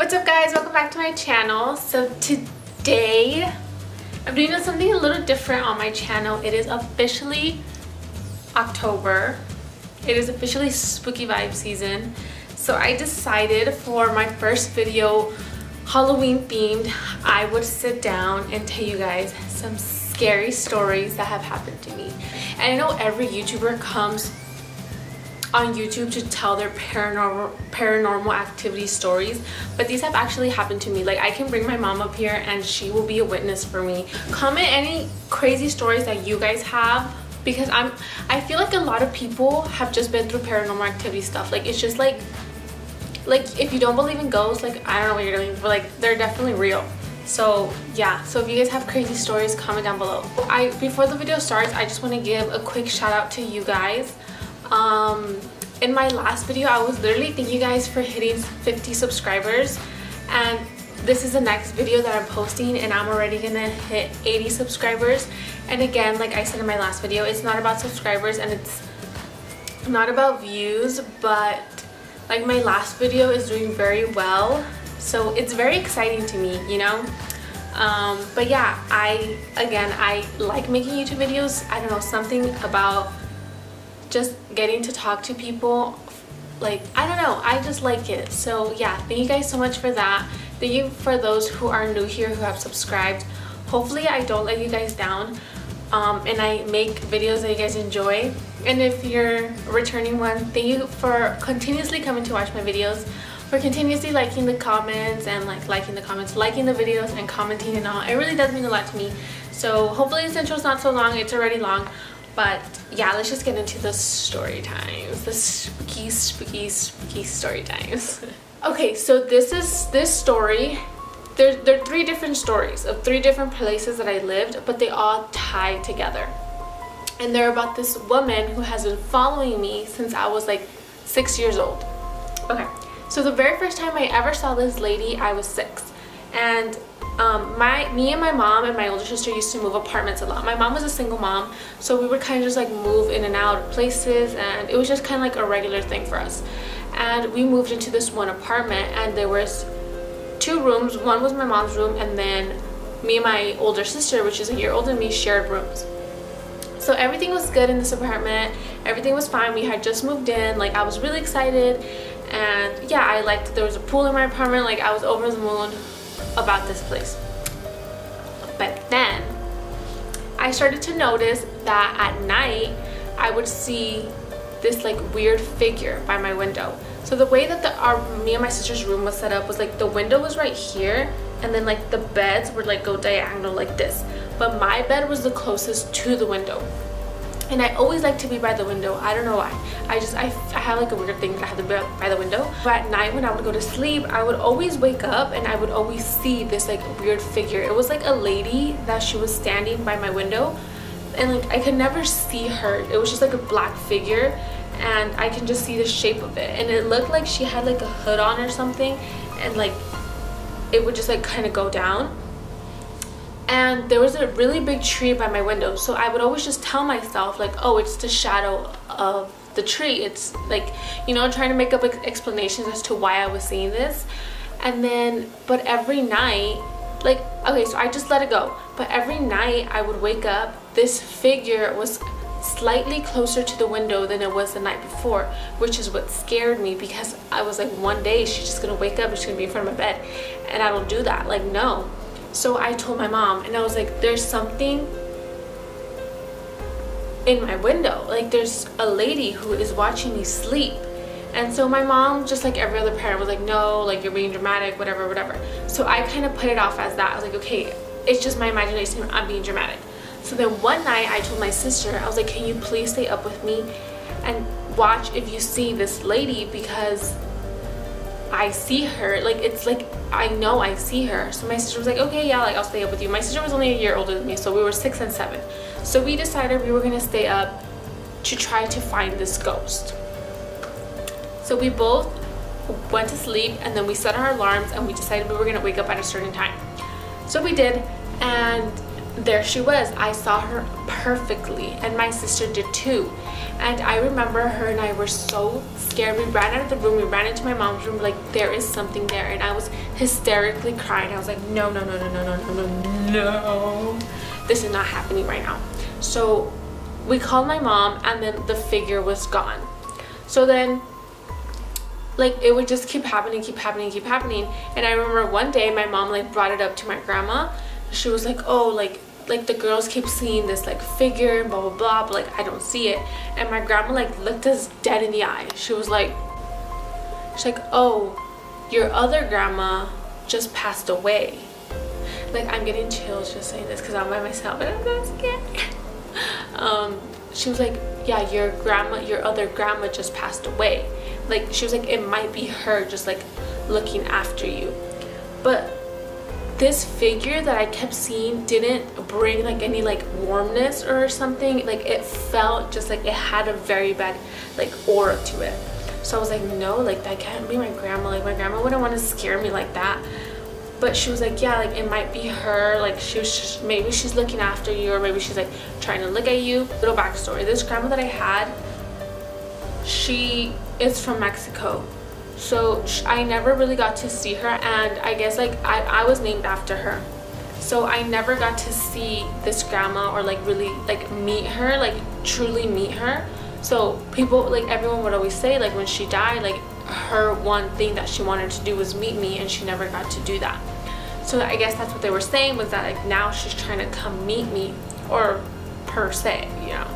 What's up guys, welcome back to my channel. So today I'm doing something a little different on my channel. It is officially October. It is officially spooky vibe season. So I decided for my first video, Halloween themed, I would sit down and tell you guys some scary stories that have happened to me. And I know every YouTuber comes on YouTube to tell their paranormal activity stories, but these have actually happened to me. Like, I can bring my mom up here and she will be a witness for me. Comment any crazy stories that you guys have, because I feel like a lot of people have just been through paranormal activity stuff. Like, it's just like if you don't believe in ghosts, like, I don't know what you're doing, but like, they're definitely real. So yeah, so if you guys have crazy stories, comment down below. Before the video starts, I just want to give a quick shout out to you guys. In my last video, I was literally thanking you guys for hitting 50 subscribers, and this is the next video that I'm posting, and I'm already gonna hit 80 subscribers. And again, like I said in my last video, it's not about subscribers and it's not about views, but like my last video is doing very well, so it's very exciting to me, you know. But yeah, I like making YouTube videos. I don't know, something about just getting to talk to people, like, I don't know, I just like it. So yeah, thank you guys so much for that. Thank you for those who are new here who have subscribed. Hopefully I don't let you guys down, and I make videos that you guys enjoy. And if you're a returning one, thank you for continuously coming to watch my videos, for continuously liking the comments and liking the videos and commenting and all. It really does mean a lot to me. So hopefully this intro is not so long. It's already long. But yeah, let's just get into the story times, the spooky story times. Okay, so this story, there are 3 different stories of 3 different places that I lived, but they all tie together. And they're about this woman who has been following me since I was like 6 years old. Okay, so the very first time I ever saw this lady, I was 6. And me and my mom and my older sister used to move apartments a lot. My mom was a single mom, so we would kind of just like move in and out of places, and it was just kind of like a regular thing for us. And we moved into this one apartment, and there was 2 rooms. One was my mom's room, and then me and my older sister, which is a year older than me, shared rooms. So everything was good in this apartment. Everything was fine. We had just moved in. Like, I was really excited, and yeah, I liked that there was a pool in my apartment. Like, I was over the moon about this place. But then I started to notice that at night I would see this like weird figure by my window. So the way that me and my sister's room was set up was like the window was right here, and then like the beds would like go diagonal like this, but my bed was the closest to the window. And I always like to be by the window. I don't know why. I have like a weird thing that I have to be by the window. But at night when I would go to sleep, I would always wake up and I would always see this like weird figure. It was like a lady that she was standing by my window, and like I could never see her. It was just like a black figure, and I can just see the shape of it. And it looked like she had like a hood on or something, and like it would just like kind of go down. And there was a really big tree by my window, so I would always just tell myself like, oh, it's the shadow of the tree. It's like, you know, trying to make up explanations as to why I was seeing this. And then, but every night, like, okay, so I just let it go, but every night I would wake up, this figure was slightly closer to the window than it was the night before, which is what scared me, because I was like, one day she's just gonna wake up and she's gonna be in front of my bed, and I don't do that, like, no. So I told my mom, and I was like, there's something in my window. Like, there's a lady who is watching me sleep. And so my mom, just like every other parent, was like, no, like, you're being dramatic, whatever, whatever. So I kind of put it off as that. I was like, okay, it's just my imagination, I'm being dramatic. So then one night I told my sister, I was like, can you please stay up with me and watch if you see this lady, because I see her, like, it's like I know I see her. So my sister was like, okay, yeah, like, I'll stay up with you. My sister was only a year older than me, so we were 6 and 7. So we decided we were gonna stay up to try to find this ghost. So we both went to sleep, and then we set our alarms, and we decided we were gonna wake up at a certain time. So we did, and there she was. I saw her perfectly, and my sister did too. And I remember her and I were so scared. We ran out of the room, we ran into my mom's room, like there is something there, and I was hysterically crying. I was like, no, no, no, no, no, no, no, no, no, this is not happening right now. So we called my mom, and then the figure was gone. So then like it would just keep happening, keep happening, keep happening. And I remember one day my mom like brought it up to my grandma. She was like, oh, like the girls keep seeing this like figure, blah blah blah, but like I don't see it. And my grandma like looked us dead in the eye. She's like, oh, your other grandma just passed away. Like, I'm getting chills just saying this because I'm by myself and I'm so scared. She was like, yeah, your other grandma just passed away. Like, she was like, it might be her just like looking after you. But this figure that I kept seeing didn't bring like any like warmness or something. Like, it felt just like it had a very bad like aura to it. So I was like, no, like that can't be my grandma. Like, my grandma wouldn't want to scare me like that. But she was like, yeah, like it might be her. Like, she was just, maybe she's looking after you, or maybe she's like trying to look at you. Little backstory: this grandma that I had, she is from Mexico. So I never really got to see her, and I guess like I was named after her. So I never got to see this grandma or like really like meet her, like truly meet her. So people, like everyone would always say like when she died, like her one thing that she wanted to do was meet me, and she never got to do that. So I guess that's what they were saying, was that like now she's trying to come meet me, or per se, you know.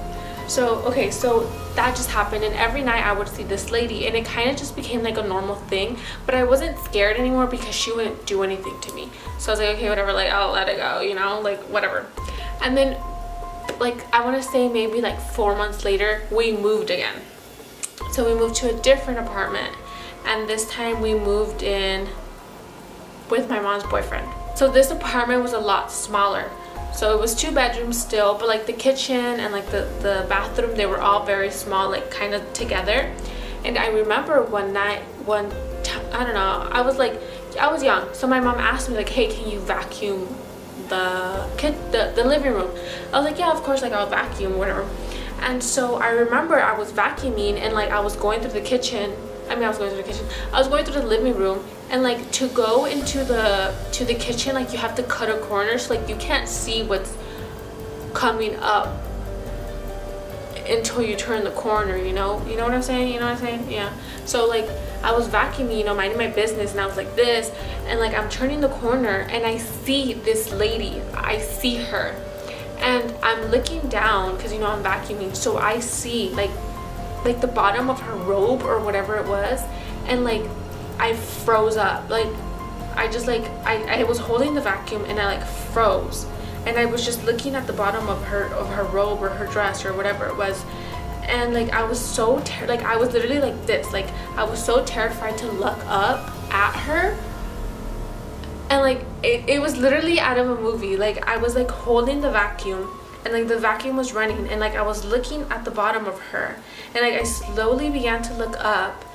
So okay, so that just happened, and every night I would see this lady, and it kind of just became like a normal thing. But I wasn't scared anymore because she wouldn't do anything to me. So I was like, okay, whatever, like I'll let it go, you know, like whatever. And then like I want to say maybe like 4 months later, we moved again. So we moved to a different apartment, and this time we moved in with my mom's boyfriend. So this apartment was a lot smaller. So it was 2 bedrooms still, but like the kitchen and like the bathroom, they were all very small, like kind of together. And I remember one night, I don't know, I was young, so my mom asked me like, hey, can you vacuum the living room? I was like, yeah, of course, like I'll vacuum, whatever. And so I remember I was vacuuming, and like I was going through the kitchen. I was going through the living room, and like to go into the kitchen, like you have to cut a corner, so like you can't see what's coming up until you turn the corner, you know what I'm saying, yeah. So like I was vacuuming, you know, minding my business, and I was like this, and like I'm turning the corner, and I see this lady. I see her, and I'm looking down because, you know, I'm vacuuming, so I see like the bottom of her robe or whatever it was, and like I froze up. Like I just like I was holding the vacuum, and I like froze, and I was just looking at the bottom of her robe or her dress or whatever it was. And like I was so like I was literally like this, like I was so terrified to look up at her. And like it was literally out of a movie. Like I was like holding the vacuum, and like the vacuum was running, and like I was looking at the bottom of her, and like I slowly began to look up,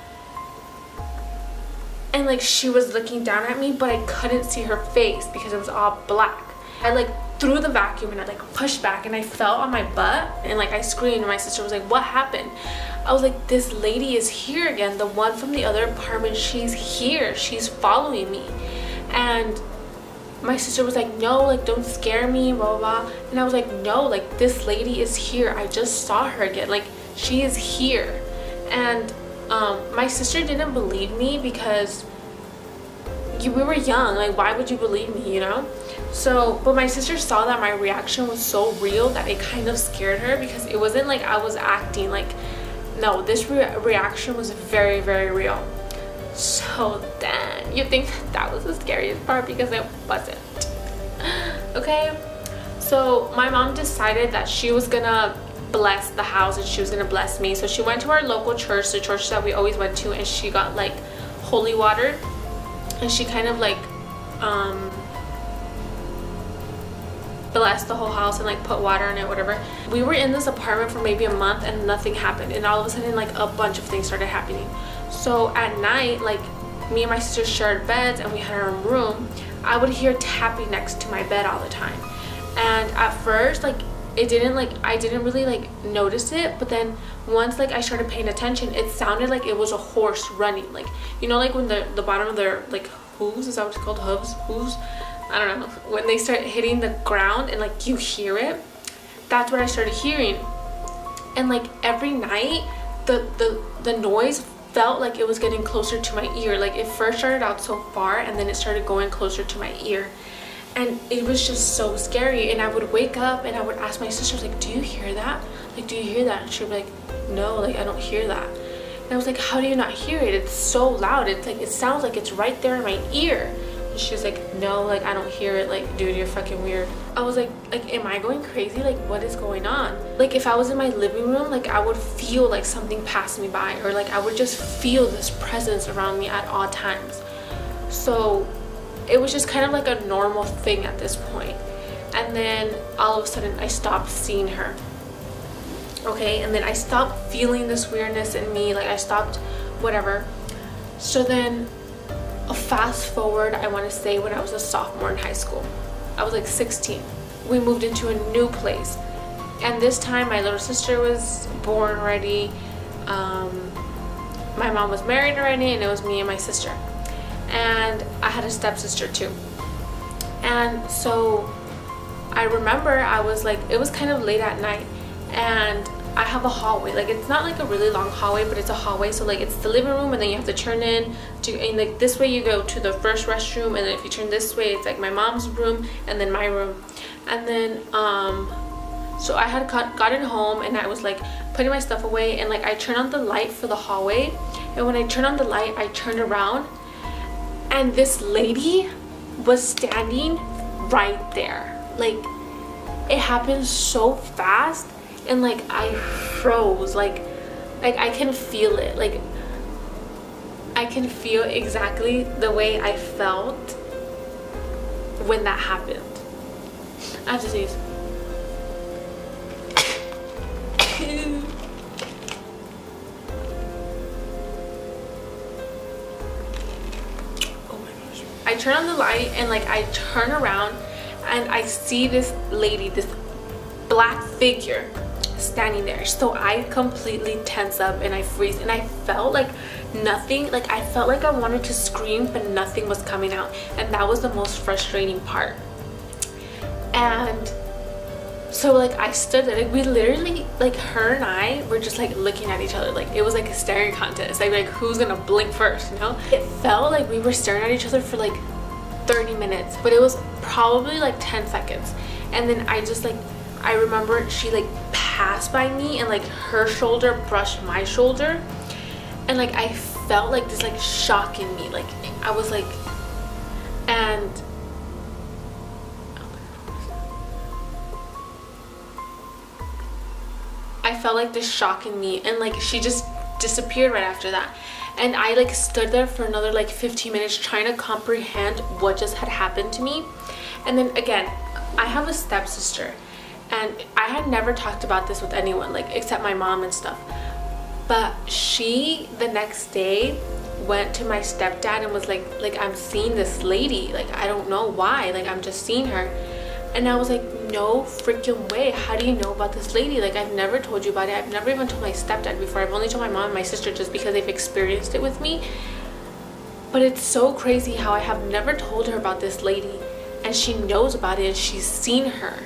and like she was looking down at me, but I couldn't see her face because it was all black. I like threw the vacuum, and I like pushed back, and I fell on my butt, and like I screamed, and my sister was like, what happened? I was like, this lady is here again, the one from the other apartment. She's here, she's following me. And my sister was like, no, like don't scare me, blah blah blah. And I was like, no, like this lady is here, I just saw her again, like she is here. And my sister didn't believe me because we were young, like why would you believe me, you know? So but my sister saw that my reaction was so real that it kind of scared her, because it wasn't like I was acting. Like, no, this reaction was very, very real. So then you think that was the scariest part, because it wasn't. Okay, so my mom decided that she was gonna bless the house, and she was gonna bless me. So she went to our local church, the church that we always went to, and she got like holy water, and she kind of like blessed the whole house and like put water in it, whatever. We were in this apartment for maybe a month, and nothing happened, and all of a sudden like a bunch of things started happening. So at night, like me and my sister shared beds, and we had our own room. I would hear tapping next to my bed all the time, And at first, like, it didn't, like, I didn't really like notice it, but then once like I started paying attention, it sounded like it was a horse running. Like, you know, like when the bottom of their like hooves, is that what it's called? Hooves, I don't know, when they start hitting the ground and like you hear it, that's what I started hearing. And like every night the noise felt like it was getting closer to my ear. Like it first started out so far and then it started going closer to my ear. And it was just so scary. And I would wake up and I would ask my sister, like, do you hear that? Like, do you hear that? And she would be like, no, like, I don't hear that. And I was like, how do you not hear it? It's so loud. It's like, it sounds like it's right there in my ear. And she was like, no, like, I don't hear it. Like, dude, you're fucking weird. I was like, am I going crazy? Like, what is going on? Like, if I was in my living room, like, I would feel like something passed me by, or like I would just feel this presence around me at all times. So it was just kind of like a normal thing at this point. And then all of a sudden I stopped seeing her. Okay, and then I stopped feeling this weirdness in me, like I stopped whatever. So then a fast forward, I want to say when I was a sophomore in high school. I was like 16. We moved into a new place. And this time my little sister was born already. My mom was married already, and it was me and my sister. And I had a stepsister too. And so I remember I was like, it was kind of late at night, and I have a hallway. Like, it's not like a really long hallway, but it's a hallway. So like, it's the living room, and then you have to turn in to, and like this way you go to the first restroom, and then if you turn this way, it's like my mom's room and then my room. And then so I had gotten home, and I was like putting my stuff away, and like I turned on the light for the hallway, and when I turned on the light, I turned around, and this lady was standing right there. Like, it happened so fast, and like I froze. Like I can feel it. Like I can feel exactly the way I felt when that happened. I have to sneeze. I turn on the light, and like I turn around, and I see this lady, this black figure standing there. So I completely tense up and I freeze, and I felt like nothing, like I felt like I wanted to scream, but nothing was coming out. And that was the most frustrating part. And so like I stood there, like we literally, like her and I were just like looking at each other. Like it was like a staring contest, like who's gonna blink first, you know? It felt like we were staring at each other for like 30 minutes, but it was probably like 10 seconds. And then I just like, I remember she like passed by me, and like her shoulder brushed my shoulder, and like I felt like this like shock in me. Like I was like, and I felt like this shock in me, and like she just disappeared right after that. And I like stood there for another like 15 minutes trying to comprehend what just had happened to me. And then again, I have a stepsister, and I had never talked about this with anyone, like except my mom and stuff. But she the next day went to my stepdad and was like I'm seeing this lady, like I don't know why, like I'm just seeing her. And I was like, no freaking way, how do you know about this lady? Like I've never told you about it. I've never even told my stepdad before. I've only told my mom and my sister just because they've experienced it with me. But it's so crazy how I have never told her about this lady, and she knows about it, and she's seen her.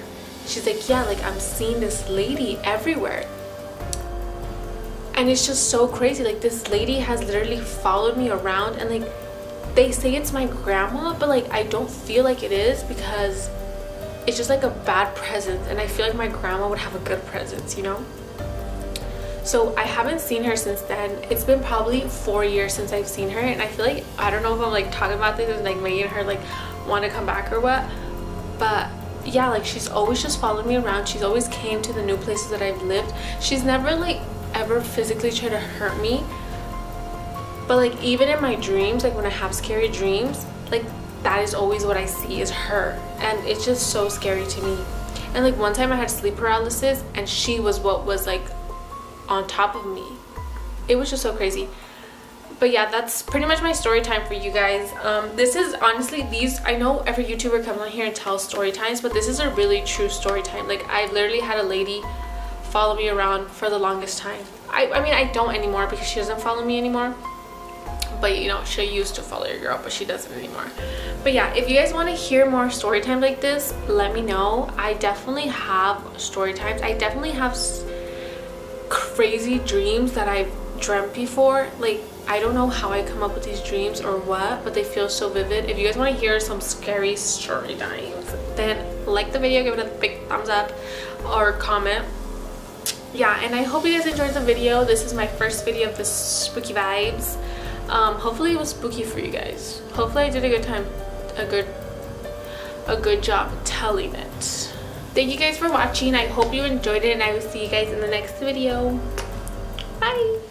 She's like, yeah, like I'm seeing this lady everywhere. And it's just so crazy. Like this lady has literally followed me around, and like they say it's my grandma, but like I don't feel like it is, because it's just like a bad presence, and I feel like my grandma would have a good presence, you know? So I haven't seen her since then. It's been probably 4 years since I've seen her, and I feel like, I don't know if I'm like talking about this and like making her like want to come back or what, but yeah, like she's always just followed me around. She's always came to the new places that I've lived. She's never like ever physically tried to hurt me, but like even in my dreams, like when I have scary dreams, like that is always what I see is her, and it's just so scary to me. And like one time I had sleep paralysis, and she was what was like on top of me. It was just so crazy. But yeah, that's pretty much my story time for you guys. This is honestly, these, I know every YouTuber comes on here and tells story times, but this is a really true story time. Like, I literally had a lady follow me around for the longest time. I mean, I don't anymore because she doesn't follow me anymore. But you know, she used to follow your girl, but she doesn't anymore. But yeah, if you guys want to hear more story time like this, let me know. I definitely have story times. I definitely have crazy dreams that I've dreamt before. Like, I don't know how I come up with these dreams or what, but they feel so vivid. If you guys want to hear some scary story times, then like the video, give it a big thumbs up or comment. Yeah, and I hope you guys enjoyed the video. This is my first video of the spooky vibes. Hopefully it was spooky for you guys. Hopefully I did a good time, a good job telling it. Thank you guys for watching. I hope you enjoyed it, and I will see you guys in the next video. Bye.